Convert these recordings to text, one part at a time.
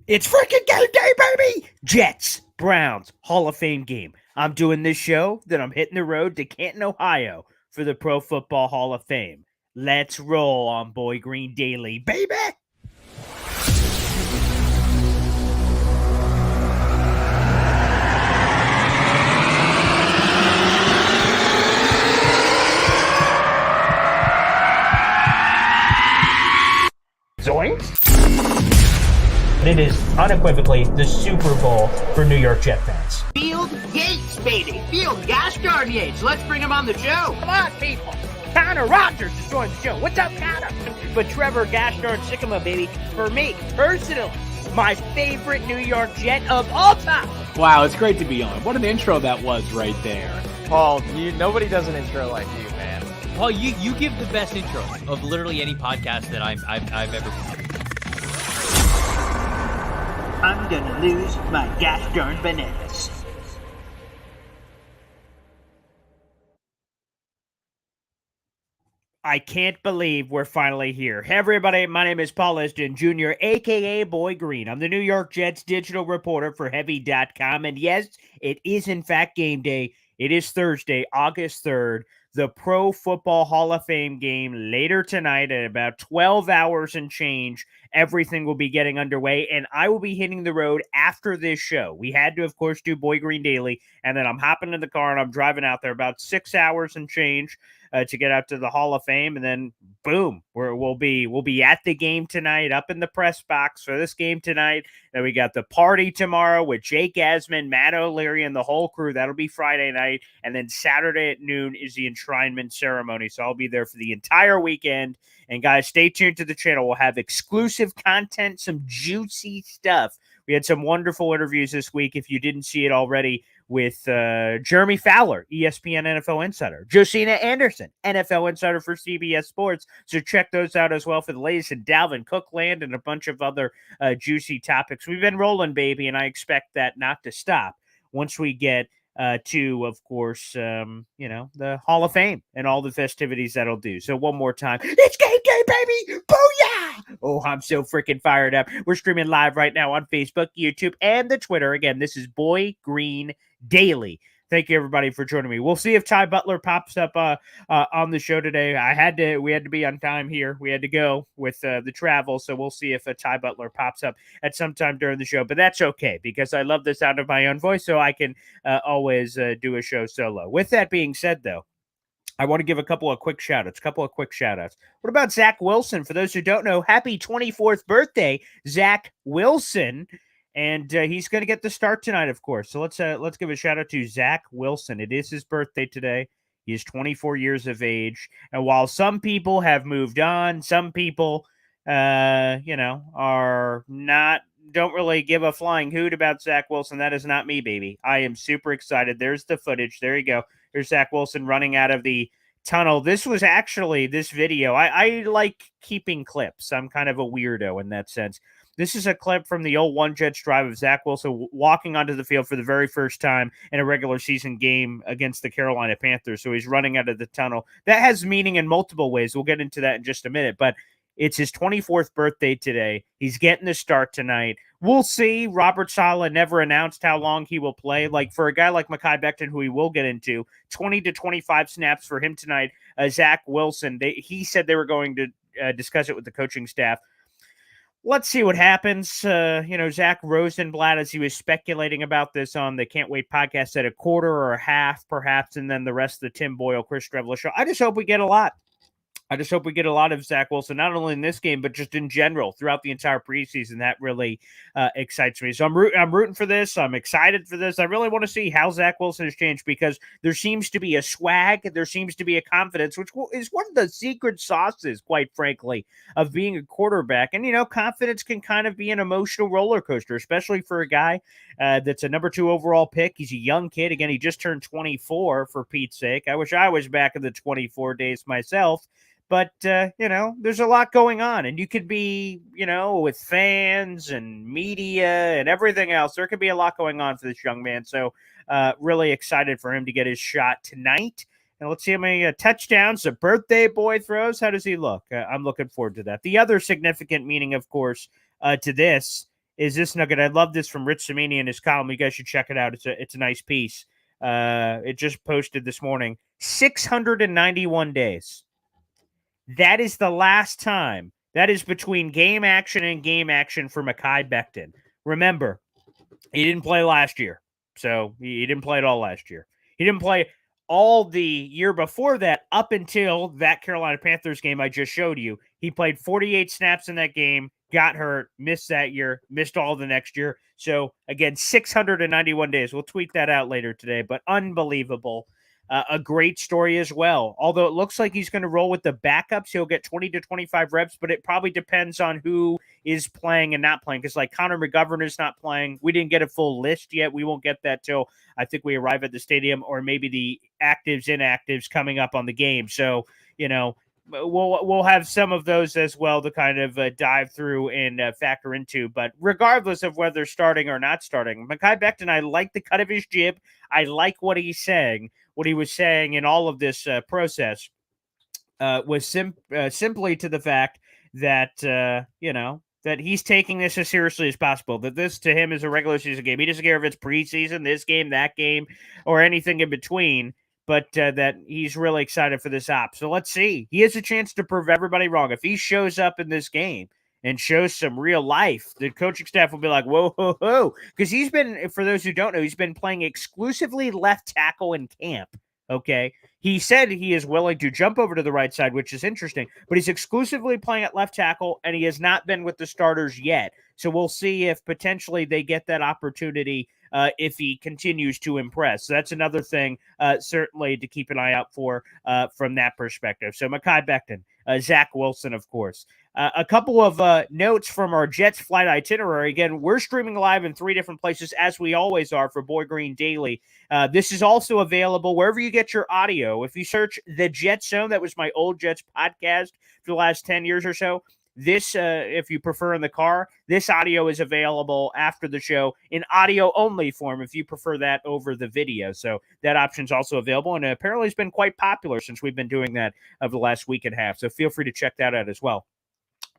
It's freaking game day, baby! Jets, Browns, Hall of Fame game. I'm doing this show, then I'm hitting the road to Canton, Ohio for the Pro Football Hall of Fame. Let's roll on Boy Green Daily, baby! Zoinks! It is unequivocally the Super Bowl for New York Jet fans. Field Yates, baby. Field Gosh darn Yates. Let's bring him on the show. Come on, people. Connor Rogers is joining the show. What's up, Connor? But Trevor Gosh darn Sycamore, baby, for me, personally, my favorite New York Jet of all time. Wow, it's great to be on. What an intro that was right there. Paul, nobody does an intro like you, man. Paul, you give the best intro of literally any podcast that I've ever seen. I'm gonna lose my gosh darn bananas. I can't believe we're finally here. Hey, everybody, my name is Paul Liston Jr., a.k.a. Boy Green. I'm the New York Jets digital reporter for Heavy.com, and yes, it is in fact game day. It is Thursday, August 3rd, the Pro Football Hall of Fame game later tonight at about 12 hours and change. Everything will be getting underway, and I will be hitting the road after this show. We had to, of course, do Boy Green Daily, and then I'm hopping in the car and I'm driving out there about 6 hours and change to get out to the Hall of Fame, and then boom, we'll be at the game tonight, up in the press box for this game tonight. Then we got the party tomorrow with Jake Asman, Matt O'Leary, and the whole crew. That'll be Friday night, and then Saturday at noon is the enshrinement ceremony. So I'll be there for the entire weekend. And guys, stay tuned to the channel. We'll have exclusive content, some juicy stuff. We had some wonderful interviews this week. If you didn't see it already, with Jeremy Fowler, ESPN NFL Insider, Josina Anderson, NFL Insider for CBS Sports. So check those out as well for the latest in Dalvin Cook land and a bunch of other juicy topics. We've been rolling, baby, and I expect that not to stop once we get to, of course, the Hall of Fame and all the festivities that'll do. So one more time, it's game day, baby! Booyah! Oh, I'm so freaking fired up. We're streaming live right now on Facebook, YouTube, and the Twitter. Again, this is Boy Green Daily. Thank you, everybody, for joining me. We'll see if Ty Butler pops up on the show today. We had to be on time here. We had to go with the travel, so we'll see if Ty Butler pops up at some time during the show. But that's okay, because I love the sound of my own voice, so I can always do a show solo. With that being said, though, I want to give a couple of quick shout-outs. What about Zach Wilson? For those who don't know, happy 24th birthday, Zach Wilson. And he's going to get the start tonight, of course. So let's give a shout out to Zach Wilson. It is his birthday today. He is 24 years of age. And while some people have moved on, some people, are not, don't really give a flying hoot about Zach Wilson. That is not me, baby. I am super excited. There's the footage. There you go. There's Zach Wilson running out of the tunnel. This was actually this video. I like keeping clips. I'm kind of a weirdo in that sense. This is a clip from the old One Jets drive of Zach Wilson walking onto the field for the very first time in a regular season game against the Carolina Panthers. So he's running out of the tunnel. That has meaning in multiple ways. We'll get into that in just a minute. But it's his 24th birthday today. He's getting the start tonight. We'll see. Robert Saleh never announced how long he will play. Like for a guy like Makai Beckton, who he will get into, 20 to 25 snaps for him tonight. Zach Wilson, he said they were going to discuss it with the coaching staff. Let's see what happens. Zach Rosenblatt, as he was speculating about this on the Can't Wait podcast, said a quarter or a half, perhaps, and then the rest of the Tim Boyle, Chris Strevler show. I just hope we get a lot. I just hope we get a lot of Zach Wilson, not only in this game, but just in general throughout the entire preseason. That really excites me. So I'm rooting for this. I'm excited for this. I really want to see how Zach Wilson has changed, because there seems to be a swag. There seems to be a confidence, which is one of the secret sauces, quite frankly, of being a quarterback. And, confidence can kind of be an emotional roller coaster, especially for a guy that's a number 2 overall pick. He's a young kid. Again, he just turned 24, for Pete's sake. I wish I was back in the 24 days myself. But, there's a lot going on, and you could be, with fans and media and everything else. There could be a lot going on for this young man. So really excited for him to get his shot tonight. And let's see how many touchdowns the birthday boy throws. How does he look? I'm looking forward to that. The other significant meaning, of course, to this is this nugget. I love this from Rich Cimini in his column. You guys should check it out. It's a nice piece. It just posted this morning. 691 days. That is the last time. That is between game action and game action for Makai Beckton. Remember, he didn't play last year. So he didn't play at all last year. He didn't play all the year before that up until that Carolina Panthers game I just showed you. He played 48 snaps in that game, got hurt, missed that year, missed all the next year. So, again, 691 days. We'll tweet that out later today, but unbelievable. A great story as well. Although it looks like he's going to roll with the backups, he'll get 20 to 25 reps, but it probably depends on who is playing and not playing. Because like Connor McGovern is not playing. We didn't get a full list yet. We won't get that till I think we arrive at the stadium, or maybe the actives, inactives coming up on the game. So, we'll have some of those as well to kind of dive through and factor into. But regardless of whether starting or not starting, Makai Beckton, I like the cut of his jib. I like what he's saying. What he was saying in all of this process was simply to the fact that, that he's taking this as seriously as possible, that this to him is a regular season game. He doesn't care if it's preseason, this game, that game, or anything in between, but that he's really excited for this op. So let's see. He has a chance to prove everybody wrong. If he shows up in this game and shows some real life, the coaching staff will be like, whoa, whoa, whoa. Because he's been, for those who don't know, he's been playing exclusively left tackle in camp, okay? He said he is willing to jump over to the right side, which is interesting, but he's exclusively playing at left tackle, and he has not been with the starters yet. So we'll see if potentially they get that opportunity if he continues to impress. So that's another thing certainly to keep an eye out for from that perspective. So Makai Beckton, Zach Wilson, of course. A couple of notes from our Jets flight itinerary. Again, we're streaming live in 3 different places, as we always are for Boy Green Daily. This is also available wherever you get your audio. If you search The Jet Zone, that was my old Jets podcast for the last 10 years or so. This, if you prefer in the car, this audio is available after the show in audio-only form if you prefer that over the video. So that option is also available, and apparently it's been quite popular since we've been doing that over the last week and a half. So feel free to check that out as well.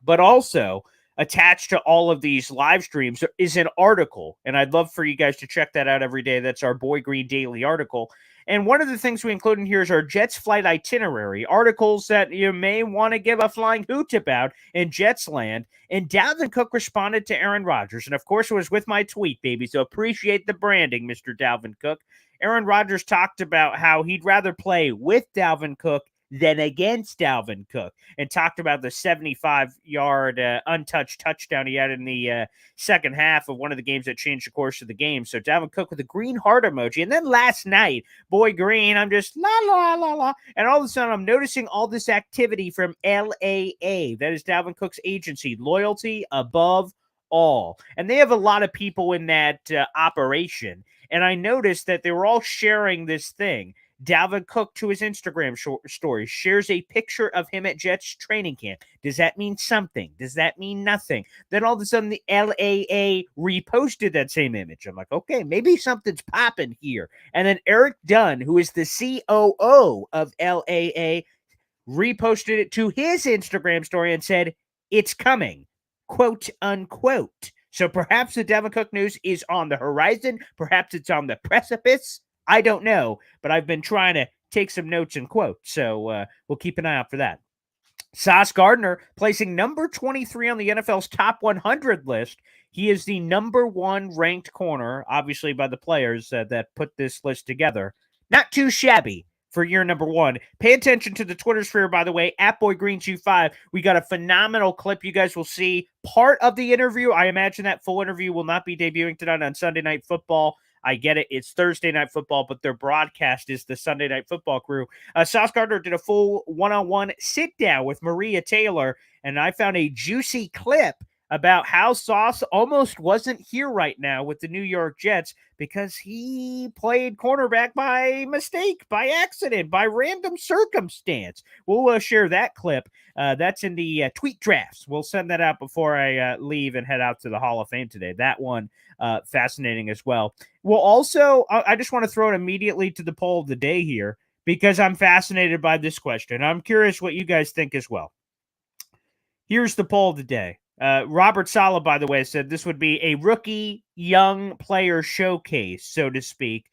But also, attached to all of these live streams is an article, and I'd love for you guys to check that out every day. That's our Boy Green Daily article. And one of the things we include in here is our Jets flight itinerary, articles that you may want to give a flying hoot about in Jets land. And Dalvin Cook responded to Aaron Rodgers. And, of course, it was with my tweet, baby. So appreciate the branding, Mr. Dalvin Cook. Aaron Rodgers talked about how he'd rather play with Dalvin Cook than against Dalvin Cook, and talked about the 75-yard untouched touchdown he had in the second half of one of the games that changed the course of the game. So Dalvin Cook with a green heart emoji. And then last night, Boy Green, I'm just la, la, la, la. And all of a sudden, I'm noticing all this activity from LAA. That is Dalvin Cook's agency, Loyalty Above All. And they have a lot of people in that operation. And I noticed that they were all sharing this thing. Dalvin Cook, to his Instagram story, shares a picture of him at Jets training camp. Does that mean something? Does that mean nothing? Then all of a sudden the LAA reposted that same image. I'm like, okay, maybe something's popping here. And then Eric Dunn, who is the COO of LAA, reposted it to his Instagram story and said, it's coming, quote unquote. So perhaps the Dalvin Cook news is on the horizon. Perhaps it's on the precipice. I don't know, but I've been trying to take some notes and quotes, so we'll keep an eye out for that. Sauce Gardner placing number 23 on the NFL's top 100 list. He is the number 1 ranked corner, obviously by the players that put this list together. Not too shabby for year number 1. Pay attention to the Twitter sphere, by the way, at BoyGreen25. We got a phenomenal clip. You guys will see part of the interview. I imagine that full interview will not be debuting tonight on Sunday Night Football. I get it. It's Thursday Night Football, but their broadcast is the Sunday Night Football crew. Sauce Gardner did a full one-on-one sit-down with Maria Taylor, and I found a juicy clip about how Sauce almost wasn't here right now with the New York Jets because he played cornerback by mistake, by accident, by random circumstance. We'll share that clip. That's in the tweet drafts. We'll send that out before I leave and head out to the Hall of Fame today. That one, fascinating as well. We'll also, I just want to throw it immediately to the poll of the day here because I'm fascinated by this question. I'm curious what you guys think as well. Here's the poll of the day. Robert Sala, by the way, said this would be a rookie young player showcase, so to speak,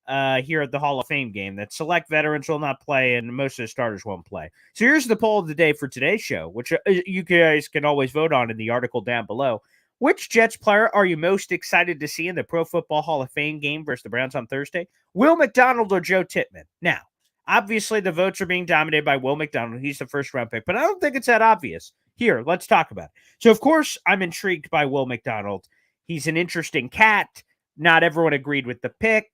here at the Hall of Fame game. That select veterans will not play and most of the starters won't play. So here's the poll of the day for today's show, which you guys can always vote on in the article down below. Which Jets player are you most excited to see in the Pro Football Hall of Fame game versus the Browns on Thursday? Will McDonald or Joe Tippmann? Now, obviously, the votes are being dominated by Will McDonald. He's the first round pick, but I don't think it's that obvious. Here, let's talk about it. So, of course, I'm intrigued by Will McDonald. He's an interesting cat. Not everyone agreed with the pick.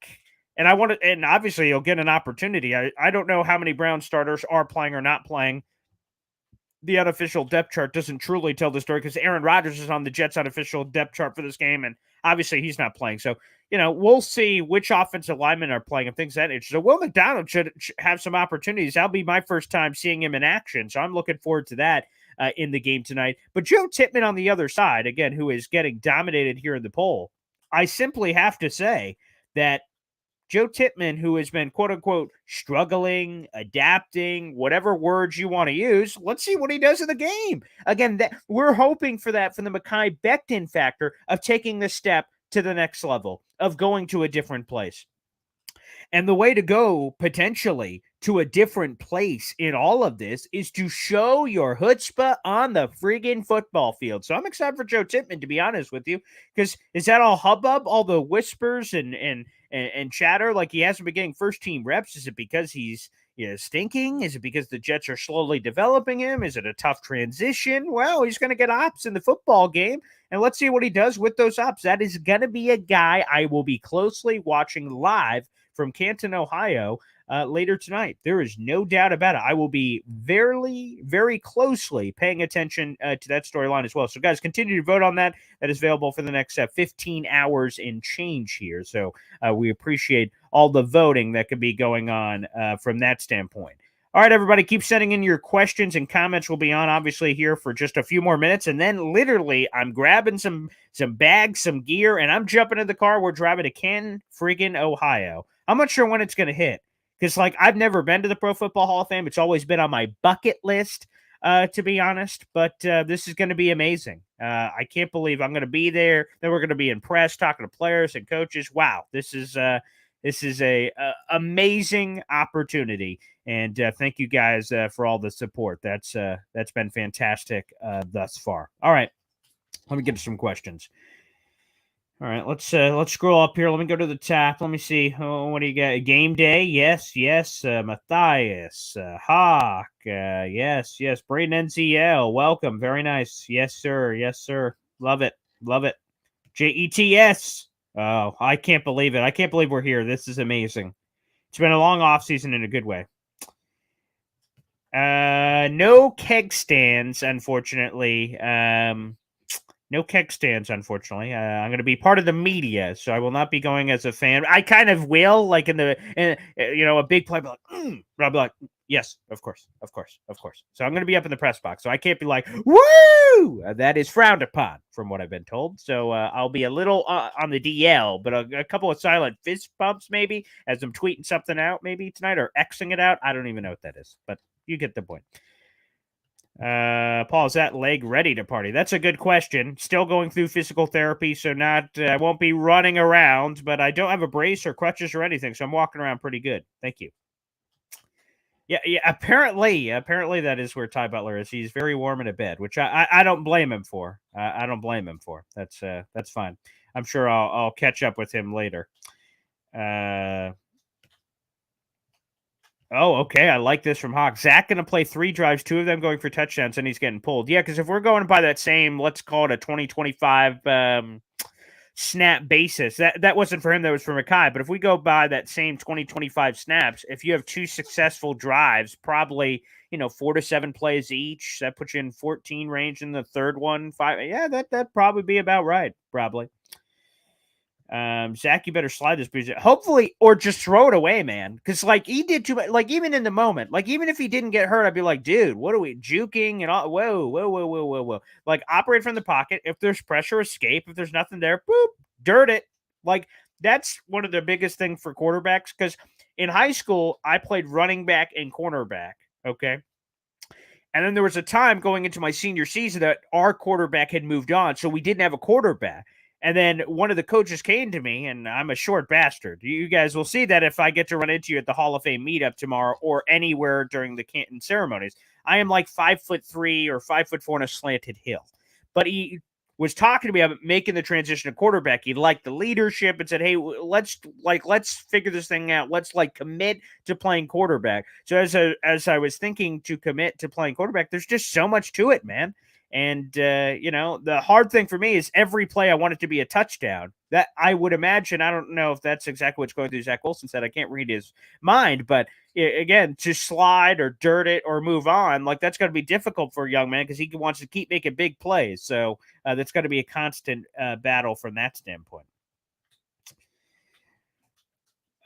And and obviously, he'll get an opportunity. I don't know how many Brown starters are playing or not playing. The unofficial depth chart doesn't truly tell the story because Aaron Rodgers is on the Jets' unofficial depth chart for this game, and obviously he's not playing. So, we'll see which offensive linemen are playing and things of that nature. So Will McDonald should have some opportunities. That'll be my first time seeing him in action, so I'm looking forward to that in the game tonight. But Joe Tippmann on the other side, again, who is getting dominated here in the poll, I simply have to say that Joe Tippmann, who has been quote unquote struggling, adapting, whatever words you want to use, let's see what he does in the game. Again, we're hoping for that from the Makai Beckton factor of taking the step to the next level, of going to a different place. And the way to go potentially to a different place in all of this is to show your chutzpah on the friggin' football field. So I'm excited for Joe Tippmann, to be honest with you, because is that all hubbub, all the whispers and chatter like he hasn't been getting first team reps? Is it because he's stinking? Is it because the Jets are slowly developing him? Is it a tough transition? Well, he's going to get ops in the football game, and let's see what he does with those ops. That is going to be a guy I will be closely watching live from Canton, Ohio, later tonight. There is no doubt about it. I will be very, very closely paying attention to that storyline as well. So, guys, continue to vote on that. That is available for the next 15 hours and change here. So we appreciate all the voting that could be going on from that standpoint. All right, everybody, keep sending in your questions and comments. We'll be on, obviously, here for just a few more minutes. And then, literally, I'm grabbing some bags, some gear, and I'm jumping in the car. We're driving to Canton, friggin' Ohio. I'm not sure when it's going to hit because, I've never been to the Pro Football Hall of Fame. It's always been on my bucket list, to be honest. But this is going to be amazing. I can't believe I'm going to be there. Then we're going to be impressed, talking to players and coaches. Wow, this is a amazing opportunity. And thank you guys for all the support. That's been fantastic thus far. All right, let me get to some questions. All right, let's scroll up here. Let me go to the top. Let me see. Oh, what do you got? Game day? Yes. Matthias, Hawk. Yes. Braden NZL. Welcome. Very nice. Yes, sir. Love it. JETS. Oh, I can't believe it. I can't believe we're here. This is amazing. It's been a long off season in a good way. No keg stands, unfortunately. No keg stands, unfortunately. I'm going to be part of the media, so I will not be going as a fan. I kind of will, like a big play, I'll be like, yes, of course. So I'm going to be up in the press box, so I can't be like, woo! That is frowned upon, from what I've been told. So I'll be a little on the DL, but a couple of silent fist bumps, maybe, as I'm tweeting something out, maybe tonight, or Xing it out. I don't even know what that is, but you get the point. Paul, is that leg ready to party? That's a good question. Still going through physical therapy, so I won't be running around, but I don't have a brace or crutches or anything, so I'm walking around pretty good. Thank you. Yeah. Apparently that is where Ty Butler is. He's very warm in a bed, which I don't blame him for. I don't blame him for. That's fine. I'm sure I'll catch up with him later. Oh, okay. I like this from Hawk. Zach going to play 3 drives, 2 of them going for touchdowns, and he's getting pulled. Yeah, because if we're going by that same, let's call it a 2025 snap basis, that wasn't for him, that was for Makai. But if we go by that same 2025 snaps, if you have 2 successful drives, probably 4 to 7 plays each, that puts you in 14 range in the third one. 5, yeah, that'd probably be about right, probably. Zach, you better slide this booze. Hopefully, or just throw it away, man. Because he did too much. Even in the moment, even if he didn't get hurt, I'd be like, dude, what are we juking and all? Whoa. Operate from the pocket. If there's pressure, escape. If there's nothing there, boop, dirt it. That's one of the biggest things for quarterbacks. Because in high school, I played running back and cornerback. Okay. And then there was a time going into my senior season that our quarterback had moved on, so we didn't have a quarterback. And then one of the coaches came to me, and I'm a short bastard. You guys will see that if I get to run into you at the Hall of Fame meetup tomorrow or anywhere during the Canton ceremonies. I am like 5'3" or 5'4" on a slanted hill. But he was talking to me about making the transition to quarterback. He liked the leadership and said, "Hey, let's figure this thing out. Let's commit to playing quarterback." So as I was thinking to commit to playing quarterback, there's just so much to it, man. And the hard thing for me is every play I want it to be a touchdown. That I would imagine. I don't know if that's exactly what's going through Zach Wilson said. I can't read his mind, but again, to slide or dirt it or move on, that's going to be difficult for a young man because he wants to keep making big plays. So that's going to be a constant battle from that standpoint.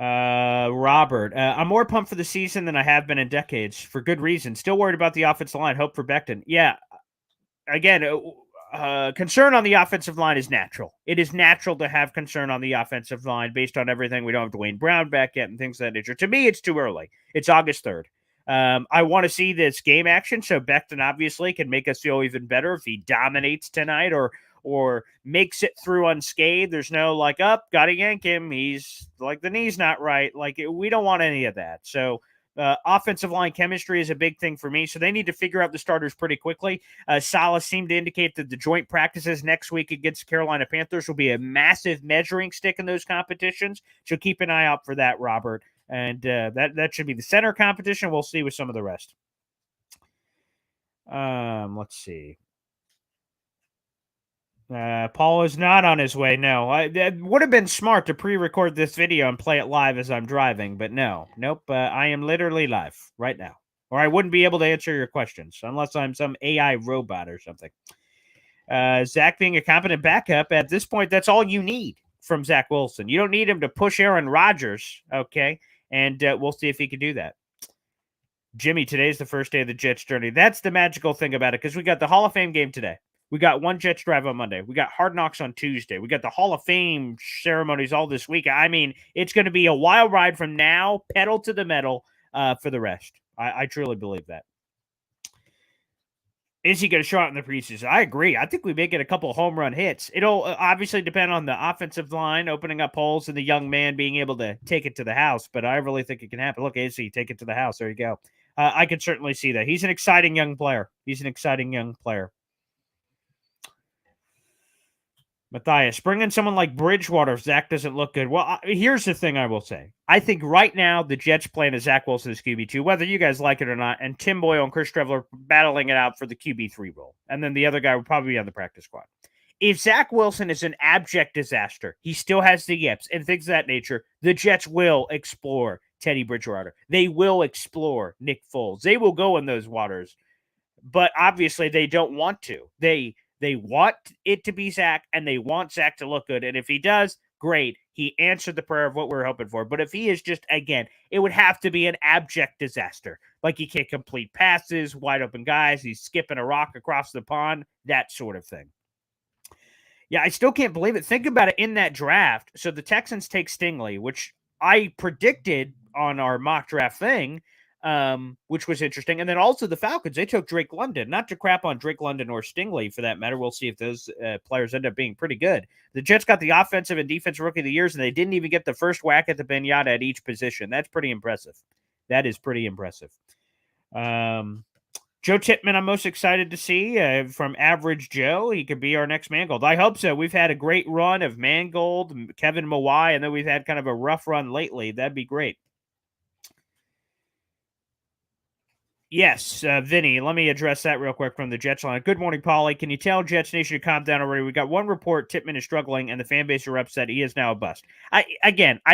Robert, I'm more pumped for the season than I have been in decades for good reason. Still worried about the offensive line. Hope for Beckton. Yeah. Again, concern on the offensive line is natural. It is natural to have concern on the offensive line based on everything. We don't have Dwayne Brown back yet and things of that nature. To me, it's too early. It's August 3rd. I want to see this game action, so Beckton obviously can make us feel even better if he dominates tonight or makes it through unscathed. There's no got to yank him. He's the knee's not right. We don't want any of that. So offensive line chemistry is a big thing for me, so they need to figure out the starters pretty quickly. Salah seemed to indicate that the joint practices next week against Carolina Panthers will be a massive measuring stick in those competitions, so keep an eye out for that, Robert. And that should be the center competition. We'll see with some of the rest. Let's see. Paul is not on his way. No, it would have been smart to pre-record this video and play it live as I'm driving, but nope. I am literally live right now, or I wouldn't be able to answer your questions unless I'm some AI robot or something. Zach being a competent backup at this point, that's all you need from Zach Wilson. You don't need him to push Aaron Rodgers, okay? And we'll see if he can do that. Jimmy, today's the first day of the Jets journey. That's the magical thing about it because we got the Hall of Fame game today. We got one Jets drive on Monday. We got Hard Knocks on Tuesday. We got the Hall of Fame ceremonies all this week. I mean, it's going to be a wild ride from now, pedal to the metal for the rest. I truly believe that. Is he going to show out in the preseason? I agree. I think we may get a couple home run hits. It'll obviously depend on the offensive line opening up holes and the young man being able to take it to the house, but I really think it can happen. Look, AC, take it to the house. There you go. I can certainly see that. He's an exciting young player. Matthias, bring in someone like Bridgewater if Zach doesn't look good. Well, here's the thing I will say. I think right now the Jets playing as Zach Wilson as QB2, whether you guys like it or not, and Tim Boyle and Chris Trevor battling it out for the QB3 role. And then the other guy would probably be on the practice squad. If Zach Wilson is an abject disaster, he still has the yips and things of that nature, the Jets will explore Teddy Bridgewater. They will explore Nick Foles. They will go in those waters. But obviously they don't want to. They want it to be Zach, and they want Zach to look good. And if he does, great. He answered the prayer of what we're hoping for. But if he is just, again, it would have to be an abject disaster. Like he can't complete passes, wide open guys, he's skipping a rock across the pond, that sort of thing. Yeah, I still can't believe it. Think about it in that draft. So the Texans take Stingley, which I predicted on our mock draft thing, which was interesting. And then also the Falcons, they took Drake London. Not to crap on Drake London or Stingley for that matter. We'll see if those players end up being pretty good. The Jets got the offensive and defensive rookie of the years, and they didn't even get the first whack at the pinata at each position. That's pretty impressive. That is pretty impressive. Joe Tippmann, I'm most excited to see from Average Joe. He could be our next Mangold. I hope so. We've had a great run of Mangold, Kevin Mawai, and then we've had kind of a rough run lately. That'd be great. Yes, Vinny, let me address that real quick from the Jets line. Good morning, Paulie. Can you tell Jets Nation to calm down already? We got one report, Tippmann is struggling, and the fan base are upset. He is now a bust. I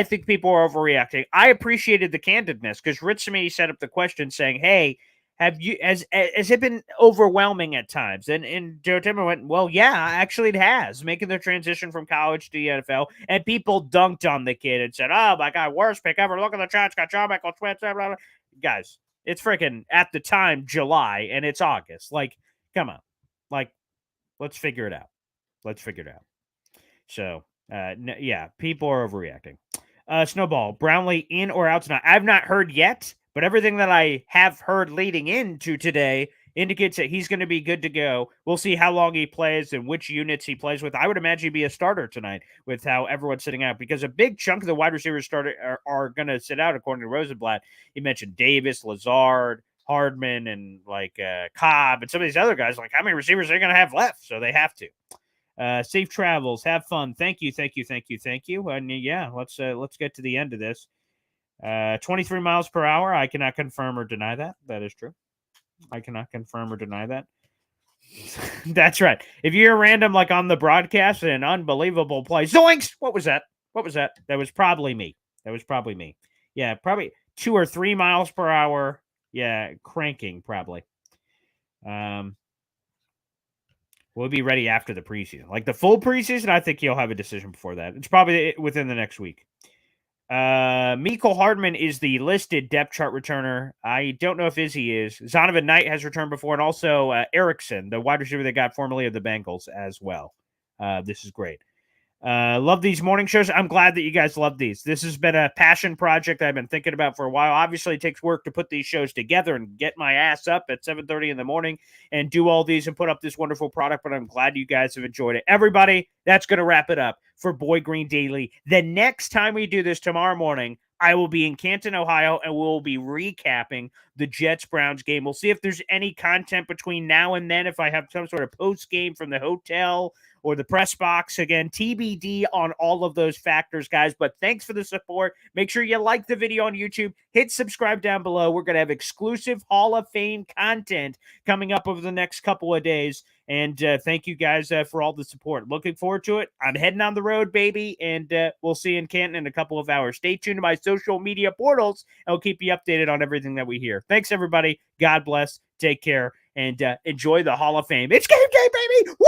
think people are overreacting. I appreciated the candidness because Rich Smee set up the question saying, hey, has it been overwhelming at times? And Joe Tippmann went, well, yeah, actually it has, making the transition from college to the NFL. And people dunked on the kid and said, oh, my God, worst pick ever. Look at the charts. Got John Michael Schmitz. Blah, blah, blah. Guys, it's freaking, at the time, July, and it's August. Like, come on. Like, let's figure it out. So, yeah, people are overreacting. Snowball, Brownlee in or out tonight? I've not heard yet, but everything that I have heard leading into today, indicates that he's going to be good to go. We'll see how long he plays and which units he plays with. I would imagine he'd be a starter tonight with how everyone's sitting out, because a big chunk of the wide receivers are going to sit out, according to Rosenblatt. He mentioned Davis, Lazard, Hardman, and like Cobb, and some of these other guys. Like, how many receivers are they going to have left? So they have to. Safe travels. Have fun. Thank you. And yeah, let's get to the end of this. 23 miles per hour. I cannot confirm or deny that. That is true. I cannot confirm or deny that. That's right. If you're random, like on the broadcast, an unbelievable play. Zoinks! What was that? That was probably me. Yeah, probably 2 or 3 miles per hour. Yeah, cranking probably. We'll be ready after the preseason. Like the full preseason, I think he'll have a decision before that. It's probably within the next week. Mecole Hardman is the listed depth chart returner. I don't know if Izzy is. Zonovan Knight has returned before, and also Erickson, the wide receiver they got formerly of the Bengals, as well. This is great. Love these morning shows. I'm glad that you guys love these. This has been a passion project I've been thinking about for a while. Obviously, it takes work to put these shows together and get my ass up at 7:30 in the morning and do all these and put up this wonderful product, but I'm glad you guys have enjoyed it. Everybody, that's going to wrap it up for Boy Green Daily. The next time we do this tomorrow morning, I will be in Canton, Ohio, and we'll be recapping the Jets-Browns game. We'll see if there's any content between now and then, if I have some sort of post-game from the hotel or the press box. Again, TBD on all of those factors, guys. But thanks for the support. Make sure you like the video on YouTube. Hit subscribe down below. We're going to have exclusive Hall of Fame content coming up over the next couple of days. And thank you guys for all the support. Looking forward to it. I'm heading on the road, baby. And we'll see you in Canton in a couple of hours. Stay tuned to my social media portals. And I'll keep you updated on everything that we hear. Thanks, everybody. God bless. Take care. And enjoy the Hall of Fame. It's game day, baby. Woo!